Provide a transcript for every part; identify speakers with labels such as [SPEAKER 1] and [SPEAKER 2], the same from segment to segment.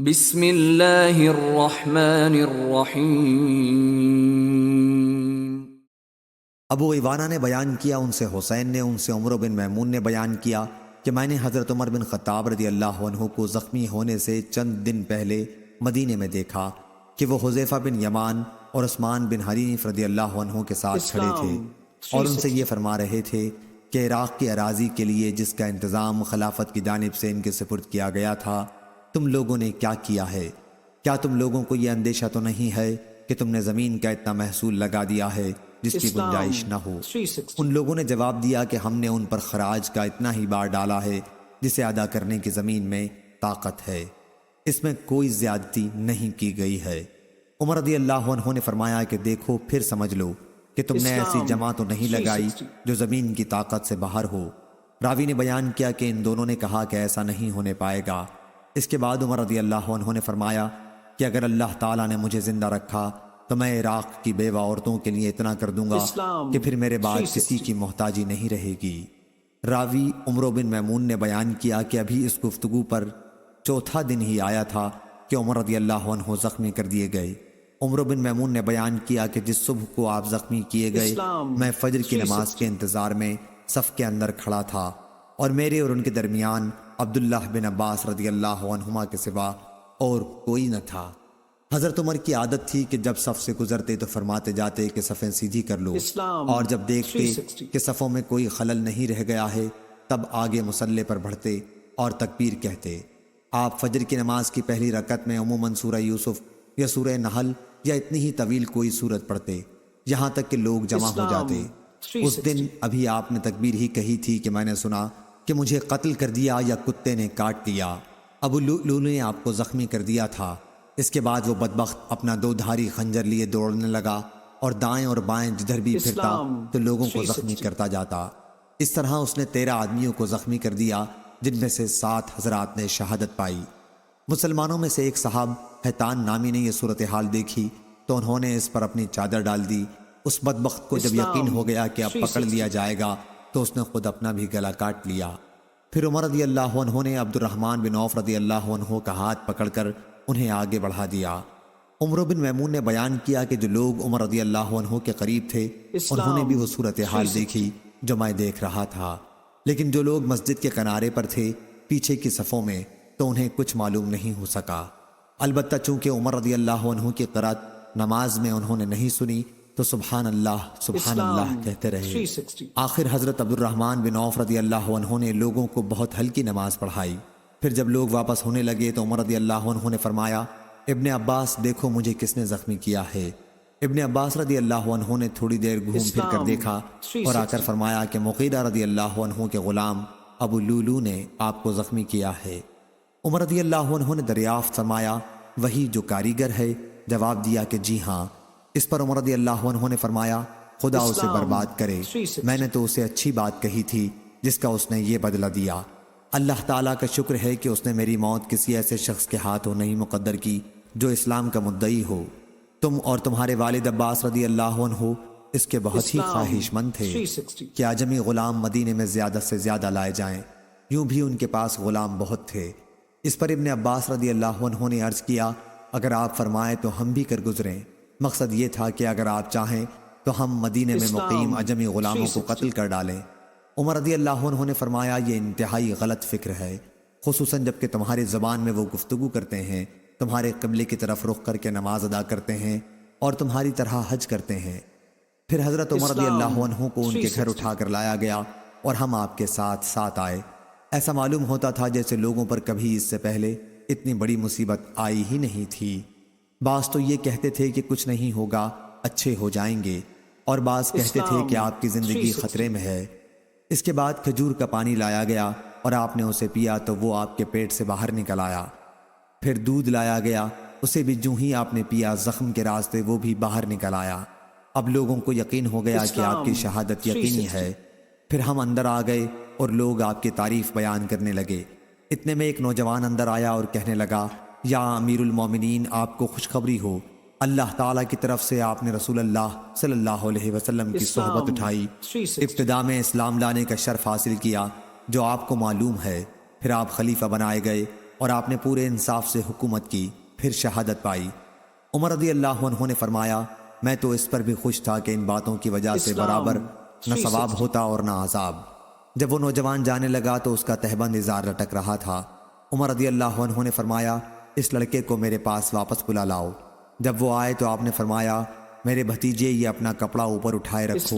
[SPEAKER 1] بسم اللہ الرحمن الرحیم۔
[SPEAKER 2] ابو ایوانہ نے بیان کیا، ان سے حسین نے، ان سے عمر بن میمون نے بیان کیا کہ میں نے حضرت عمر بن خطاب رضی اللہ عنہ کو زخمی ہونے سے چند دن پہلے مدینے میں دیکھا کہ وہ حذیفہ بن یمان اور عثمان بن حنیف رضی اللہ عنہ کے ساتھ کھڑے تھے اور ان سے یہ فرما رہے تھے کہ عراق کی اراضی کے لیے جس کا انتظام خلافت کی جانب سے ان کے سپرد کیا گیا تھا، تم لوگوں نے کیا کیا ہے؟ کیا تم لوگوں کو یہ اندیشہ تو نہیں ہے کہ تم نے زمین کا اتنا محصول لگا دیا ہے جس کی گنجائش نہ ہو؟ ان لوگوں نے جواب دیا کہ ہم نے ان پر خراج کا اتنا ہی بار ڈالا ہے جسے ادا کرنے کی زمین میں طاقت ہے، اس میں کوئی زیادتی نہیں کی گئی ہے۔ عمر رضی اللہ عنہ نے فرمایا کہ دیکھو پھر سمجھ لو کہ تم نے ایسی جمع تو نہیں لگائی جو زمین کی طاقت سے باہر ہو۔ راوی نے بیان کیا کہ ان دونوں نے کہا کہ ایسا نہیں ہونے پائے گا۔ اس کے بعد عمر رضی اللہ عنہ نے فرمایا کہ اگر اللہ تعالیٰ نے مجھے زندہ رکھا تو میں عراق کی بیوہ عورتوں کے لیے اتنا کر دوں گا کہ پھر میرے بعد کسی کی محتاجی نہیں رہے گی۔ راوی عمر بن میمون نے بیان کیا کہ ابھی اس گفتگو پر چوتھا دن ہی آیا تھا کہ عمر رضی اللہ عنہ زخمی کر دیے گئے۔ عمر بن میمون نے بیان کیا کہ جس صبح کو آپ زخمی کیے گئے میں فجر کی نماز کے انتظار میں صف کے اندر کھڑا تھا اور میرے اور ان کے درمیان عبداللہ بن عباس رضی اللہ عنہما کے سوا اور کوئی نہ تھا۔ حضرت عمر کی عادت تھی کہ جب صف سے گزرتے تو فرماتے جاتے کہ صفیں سیدھی کر لو، اور جب دیکھتے کہ صفوں میں کوئی خلل نہیں رہ گیا ہے تب آگے مصلی پر بڑھتے اور تکبیر کہتے۔ آپ فجر کی نماز کی پہلی رکعت میں عموماً سورہ یوسف یا سورہ نحل یا اتنی ہی طویل کوئی سورت پڑھتے یہاں تک کہ لوگ جمع ہو جاتے۔ اس دن ابھی آپ نے تکبیر ہی کہی تھی کہ میں نے سنا کہ مجھے قتل کر دیا یا کتے نے کاٹ دیا۔ ابو لؤلؤ نے آپ کو زخمی کر دیا تھا۔ اس کے بعد وہ بدبخت اپنا دو دھاری خنجر لیے دوڑنے لگا اور دائیں اور بائیں جدھر بھی پھرتا تو لوگوں کو زخمی کرتا جاتا۔ اس طرح اس نے 13 آدمیوں کو زخمی کر دیا جن میں سے 7 حضرات نے شہادت پائی۔ مسلمانوں میں سے ایک صاحب حیطان نامی نے یہ صورتحال دیکھی تو انہوں نے اس پر اپنی چادر ڈال دی۔ اس بدبخت کو جب یقین ہو گیا کہ اب پکڑ لیا جائے گا تو اس نے خود اپنا بھی گلا کاٹ لیا۔ پھر عمر رضی اللہ عنہ نے عبد الرحمن بن عوف رضی اللہ عنہ کا ہاتھ پکڑ کر انہیں آگے بڑھا دیا۔ عمر بن میمون نے بیان کیا کہ جو لوگ عمر رضی اللہ عنہ کے قریب تھے انہوں نے بھی وہ صورتحال دیکھی جو میں دیکھ رہا تھا، لیکن جو لوگ مسجد کے کنارے پر تھے پیچھے کی صفوں میں تو انہیں کچھ معلوم نہیں ہو سکا۔ البتہ چونکہ عمر رضی اللہ عنہ کی قرات نماز میں انہوں نے نہیں سنی تو سبحان اللہ کہتے رہے۔ آخر حضرت عبد الرحمن بن عوف رضی اللہ عنہ نے لوگوں کو بہت ہلکی نماز پڑھائی۔ پھر جب لوگ واپس ہونے لگے تو عمر رضی اللہ عنہ نے فرمایا ابن عباس دیکھو مجھے کس نے زخمی کیا ہے۔ ابن عباس رضی اللہ عنہ نے تھوڑی دیر گھوم پھر کر دیکھا اور آ کر فرمایا کہ مغیرہ رضی اللہ عنہ کے غلام ابو لؤلؤ نے آپ کو زخمی کیا ہے۔ عمر رضی اللہ عنہ نے دریافت فرمایا وہی جو کاریگر ہے؟ جواب دیا کہ جی ہاں۔ اس پر عمر رضی اللہ عنہ نے فرمایا خدا اسے برباد کرے، میں نے تو اسے اچھی بات کہی تھی جس کا اس نے یہ بدلہ دیا۔ اللہ تعالیٰ کا شکر ہے کہ اس نے میری موت کسی ایسے شخص کے ہاتھوں نہیں مقدر کی جو اسلام کا مدعی ہو۔ تم اور تمہارے والد عباس رضی اللہ عنہ اس کے بہت ہی خواہش مند تھے کہ اعجمی غلام مدینے میں زیادہ سے زیادہ لائے جائیں، یوں بھی ان کے پاس غلام بہت تھے۔ اس پر ابن عباس رضی اللہ عنہ نے عرض کیا اگر آپ فرمائیں تو ہم بھی کر گزریں۔ مقصد یہ تھا کہ اگر آپ چاہیں تو ہم مدینے میں مقیم اعجمی غلاموں کو قتل کر ڈالیں۔ عمر رضی اللہ عنہ نے فرمایا یہ انتہائی غلط فکر ہے، خصوصاً جب کہ تمہاری زبان میں وہ گفتگو کرتے ہیں، تمہارے قبلے کی طرف رخ کر کے نماز ادا کرتے ہیں اور تمہاری طرح حج کرتے ہیں۔ پھر حضرت عمر رضی اللہ عنہ کو ان کے گھر اٹھا کر لایا گیا اور ہم آپ کے ساتھ ساتھ آئے۔ ایسا معلوم ہوتا تھا جیسے لوگوں پر کبھی اس سے پہلے اتنی بڑی مصیبت آئی ہی نہیں تھی۔ بعض تو یہ کہتے تھے کہ کچھ نہیں ہوگا، اچھے ہو جائیں گے، اور بعض کہتے تھے کہ آپ کی زندگی خطرے میں ہے۔ اس کے بعد کھجور کا پانی لایا گیا اور آپ نے اسے پیا تو وہ آپ کے پیٹ سے باہر نکل آیا۔ پھر دودھ لایا گیا، اسے بھی جوں ہی آپ نے پیا زخم کے راستے وہ بھی باہر نکل آیا۔ اب لوگوں کو یقین ہو گیا کہ آپ کی شہادت یقینی ہے۔ پھر ہم اندر آ گئے اور لوگ آپ کی تعریف بیان کرنے لگے۔ اتنے میں ایک نوجوان اندر آیا اور کہنے لگا یا امیر المومنین آپ کو خوشخبری ہو، اللہ تعالیٰ کی طرف سے آپ نے رسول اللہ صلی اللہ علیہ وسلم کی صحبت اٹھائی، ابتدا میں اسلام لانے کا شرف حاصل کیا جو آپ کو معلوم ہے، پھر آپ خلیفہ بنائے گئے اور آپ نے پورے انصاف سے حکومت کی، پھر شہادت پائی۔ عمر رضی اللہ عنہ نے فرمایا میں تو اس پر بھی خوش تھا کہ ان باتوں کی وجہ سے برابر نہ ثواب ہوتا اور نہ عذاب۔ جب وہ نوجوان جانے لگا تو اس کا تہبند ازار لٹک رہا تھا۔ عمر رضی اللہ عنہ نے فرمایا اس لڑکے کو میرے پاس واپس بلا لاؤ۔ جب وہ آئے تو آپ نے فرمایا میرے بھتیجے یہ اپنا کپڑا اوپر اٹھائے رکھو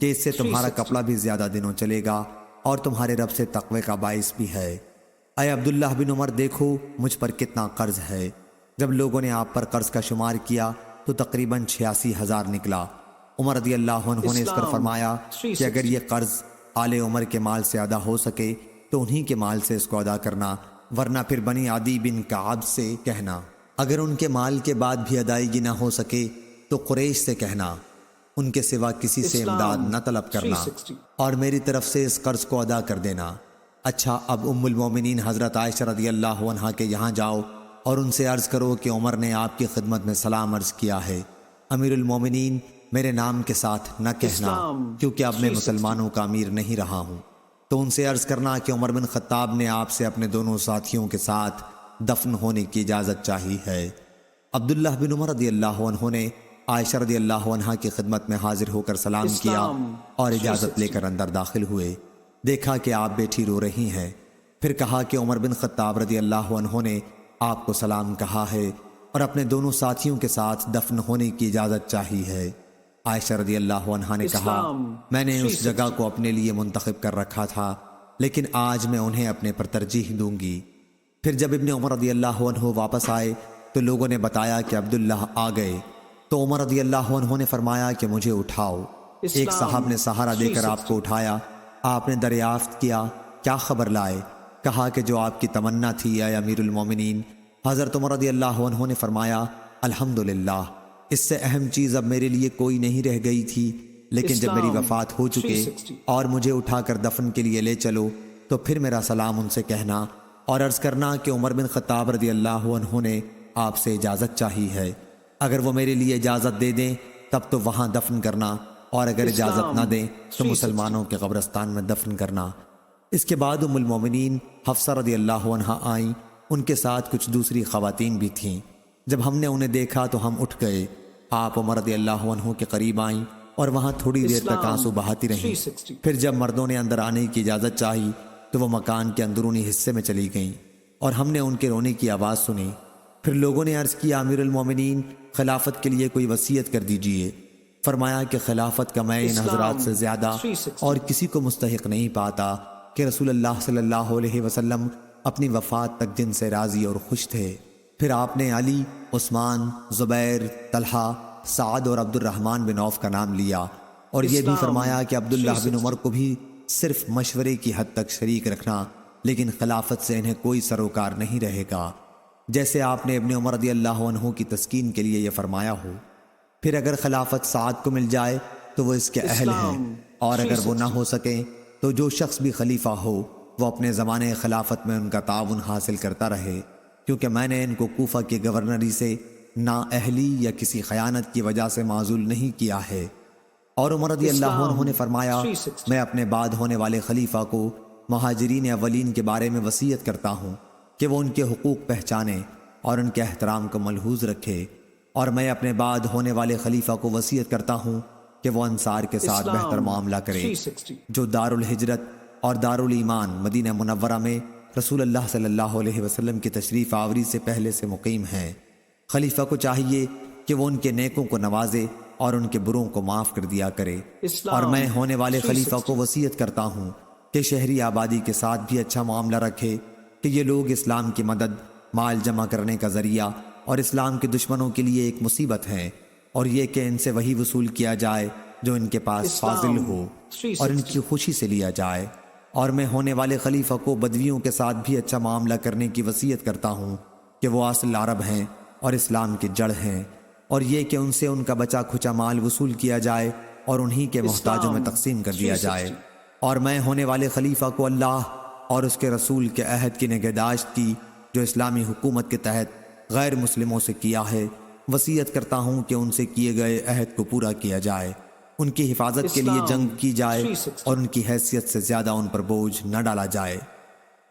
[SPEAKER 2] کہ اس سے تمہارا کپڑا بھی زیادہ دنوں چلے گا اور تمہارے رب سے تقوی کا باعث بھی ہے۔ اے عبداللہ بن عمر دیکھو مجھ پر کتنا قرض ہے۔ جب لوگوں نے آپ پر قرض کا شمار کیا تو تقریباً 86,000 نکلا۔ عمر رضی اللہ عنہ نے اس پر فرمایا کہ اگر یہ قرض آل عمر کے مال سے ادا ہو سکے تو انہی کے مال سے اس کو ادا کرنا، ورنہ پھر بنی عدی بن کعب سے کہنا۔ اگر ان کے مال کے بعد بھی ادائیگی نہ ہو سکے تو قریش سے کہنا، ان کے سوا کسی سے امداد نہ طلب کرنا اور میری طرف سے اس قرض کو ادا کر دینا۔ اچھا اب ام المومنین حضرت عائشہ رضی اللہ عنہا کے یہاں جاؤ اور ان سے عرض کرو کہ عمر نے آپ کی خدمت میں سلام عرض کیا ہے۔ امیر المومنین میرے نام کے ساتھ نہ کہنا کیونکہ اب میں مسلمانوں کا امیر نہیں رہا ہوں۔ تو ان سے عرض کرنا کہ عمر بن خطاب نے آپ سے اپنے دونوں ساتھیوں کے ساتھ دفن ہونے کی اجازت چاہی ہے۔ عبداللہ بن عمر رضی اللہ عنہ نے عائشہ رضی اللہ عنہا کی خدمت میں حاضر ہو کر سلام کیا اور اجازت لے کر اندر داخل ہوئے۔ دیکھا کہ آپ بیٹھی رو رہی ہیں، پھر کہا کہ عمر بن خطاب رضی اللہ عنہ نے آپ کو سلام کہا ہے اور اپنے دونوں ساتھیوں کے ساتھ دفن ہونے کی اجازت چاہی ہے۔ عائشہ رضی اللہ عنہا نے کہا میں نے اس جگہ کو اپنے لیے منتخب کر رکھا تھا لیکن آج میں انہیں اپنے پر ترجیح دوں گی۔ پھر جب ابن عمر رضی اللہ عنہ واپس آئے تو لوگوں نے بتایا کہ عبداللہ آ گئے، تو عمر رضی اللہ عنہ نے فرمایا کہ مجھے اٹھاؤ۔ ایک صاحب نے سہارا دے کر آپ کو اٹھایا۔ آپ نے دریافت کیا کیا خبر لائے؟ کہا کہ جو آپ کی تمنا تھی اے امیر المومنین۔ حضرت عمر رضی اللہ عنہ نے فرمایا الحمدللہ، اس سے اہم چیز اب میرے لیے کوئی نہیں رہ گئی تھی، لیکن جب میری وفات ہو چکے اور مجھے اٹھا کر دفن کے لیے لے چلو تو پھر میرا سلام ان سے کہنا اور عرض کرنا کہ عمر بن خطاب رضی اللہ عنہ نے آپ سے اجازت چاہی ہے۔ اگر وہ میرے لیے اجازت دے دیں تب تو وہاں دفن کرنا، اور اگر اجازت نہ دیں تو مسلمانوں کے قبرستان میں دفن کرنا۔ اس کے بعد ام المومنین حفصہ رضی اللہ عنہا آئیں، ان کے ساتھ کچھ دوسری خواتین بھی تھیں۔ جب ہم نے انہیں دیکھا تو ہم اٹھ گئے۔ آپ عمر رضی اللہ عنہ کے قریب آئیں اور وہاں تھوڑی دیر تک آنسو بہاتی رہیں۔ پھر جب مردوں نے اندر آنے کی اجازت چاہی تو وہ مکان کے اندرونی حصے میں چلی گئیں اور ہم نے ان کے رونے کی آواز سنی۔ پھر لوگوں نے عرض کیا امیر المومنین خلافت کے لیے کوئی وصیت کر دیجئے۔ فرمایا کہ خلافت کا میں ان حضرات سے زیادہ اور کسی کو مستحق نہیں پاتا کہ رسول اللہ صلی اللہ علیہ وسلم اپنی وفات تک جن سے راضی اور خوش تھے۔ پھر آپ نے علی، عثمان، زبیر، طلحہ، سعد اور عبد الرحمن بن عوف کا نام لیا اور یہ بھی فرمایا کہ عبداللہ بن عمر کو بھی صرف مشورے کی حد تک شریک رکھنا، لیکن خلافت سے انہیں کوئی سروکار نہیں رہے گا، جیسے آپ نے ابن عمر رضی اللہ عنہ کی تسکین کے لیے یہ فرمایا ہو۔ پھر اگر خلافت سعد کو مل جائے تو وہ اس کے اہل ہیں، اور اگر وہ نہ ہو سکیں تو جو شخص بھی خلیفہ ہو وہ اپنے زمانے خلافت میں ان کا تعاون حاصل کرتا رہے، کیونکہ میں نے ان کو کوفہ کی گورنری سے نااہلی یا کسی خیانت کی وجہ سے معزول نہیں کیا ہے۔ اور عمر رضی اللہ عنہ نے فرمایا میں اپنے بعد ہونے والے خلیفہ کو مہاجرین اولین کے بارے میں وصیت کرتا ہوں کہ وہ ان کے حقوق پہچانے اور ان کے احترام کو ملحوظ رکھے، اور میں اپنے بعد ہونے والے خلیفہ کو وصیت کرتا ہوں کہ وہ انصار کے ساتھ بہتر معاملہ کرے، جو دار الہجرت اور دار الایمان مدینہ منورہ میں رسول اللہ صلی اللہ علیہ وسلم کی تشریف آوری سے پہلے سے مقیم ہیں۔ خلیفہ کو چاہیے کہ وہ ان کے نیکوں کو نوازے اور ان کے بروں کو معاف کر دیا کرے، اور میں ہونے والے خلیفہ کو وصیت کرتا ہوں کہ شہری آبادی کے ساتھ بھی اچھا معاملہ رکھے، کہ یہ لوگ اسلام کی مدد، مال جمع کرنے کا ذریعہ اور اسلام کے دشمنوں کے لیے ایک مصیبت ہیں، اور یہ کہ ان سے وہی وصول کیا جائے جو ان کے پاس فاضل ہو اور ان کی خوشی سے لیا جائے۔ اور میں ہونے والے خلیفہ کو بدویوں کے ساتھ بھی اچھا معاملہ کرنے کی وصیت کرتا ہوں کہ وہ اصل عرب ہیں اور اسلام کی جڑ ہیں، اور یہ کہ ان سے ان کا بچا کھچا مال وصول کیا جائے اور انہی کے محتاجوں میں تقسیم کر دیا جائے۔ اور میں ہونے والے خلیفہ کو اللہ اور اس کے رسول کے عہد کی نگہداشت کی جو اسلامی حکومت کے تحت غیر مسلموں سے کیا ہے وصیت کرتا ہوں کہ ان سے کیے گئے عہد کو پورا کیا جائے، ان کی حفاظت کے لیے جنگ کی جائے اور ان کی حیثیت سے زیادہ ان پر بوجھ نہ ڈالا جائے۔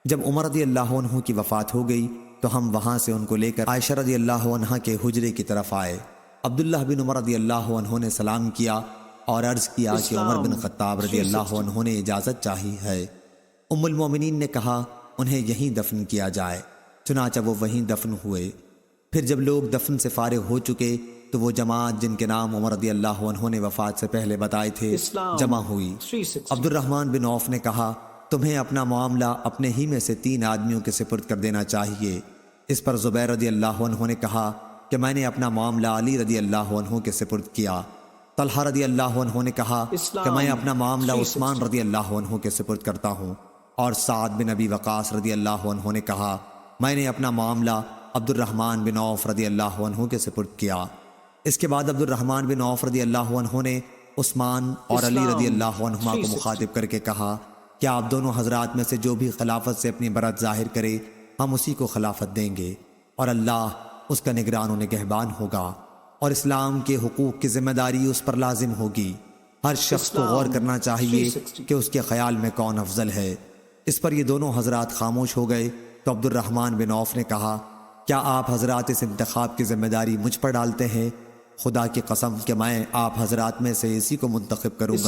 [SPEAKER 2] جب عمر رضی اللہ عنہ کی وفات ہو گئی تو ہم وہاں سے ان کو لے کر عائشہ رضی اللہ عنہ کے حجرے کی طرف آئے۔ عبداللہ بن عمر رضی اللہ عنہ نے سلام کیا اور عرض کیا کہ عمر بن خطاب رضی اللہ عنہ نے اجازت چاہی ہے۔ ام المومنین نے کہا انہیں یہیں دفن کیا جائے، چنانچہ وہ وہیں دفن ہوئے۔ پھر جب لوگ دفن سے فارغ ہو چکے تو وہ جماعت جن کے نام عمر رضی اللہ عنہ نے وفات سے پہلے بتائے تھے جمع ہوئی۔ عبد الرحمن بن عوف نے کہا تمہیں اپنا معاملہ اپنے ہی میں سے 3 آدمیوں کے سپرد کر دینا چاہیے۔ اس پر زبیر رضی اللہ عنہ نے کہا کہ میں نے اپنا معاملہ علی رضی اللہ عنہ کے سپرد کیا۔ طلحہ رضی اللہ عنہ نے کہا کہ میں اپنا معاملہ عثمان رضی اللہ عنہ کے سپرد کرتا ہوں، اور سعد بن ابی وقاص رضی اللہ عنہ نے کہا میں نے اپنا معاملہ عبد الرحمن بن عوف رضی اللہ عنہ کے سپرد کیا۔ اس کے بعد عبد الرحمن بن عوف رضی اللہ عنہ نے عثمان اور علی رضی اللہ عنہما کو مخاطب کر کے کہا کہ آپ دونوں حضرات میں سے جو بھی خلافت سے اپنی برت ظاہر کرے ہم اسی کو خلافت دیں گے، اور اللہ اس کا نگران و نگہبان ہوگا، اور اسلام کے حقوق کی ذمہ داری اس پر لازم ہوگی۔ ہر شخص کو غور کرنا چاہیے کہ اس کے خیال میں کون افضل ہے۔ اس پر یہ دونوں حضرات خاموش ہو گئے تو عبد الرحمن بن عوف نے کہا کیا آپ حضرات اس انتخاب کی ذمہ داری مجھ پر ڈالتے ہیں؟ خدا کی قسم کہ میں آپ حضرات میں سے اسی کو منتخب کروں گا۔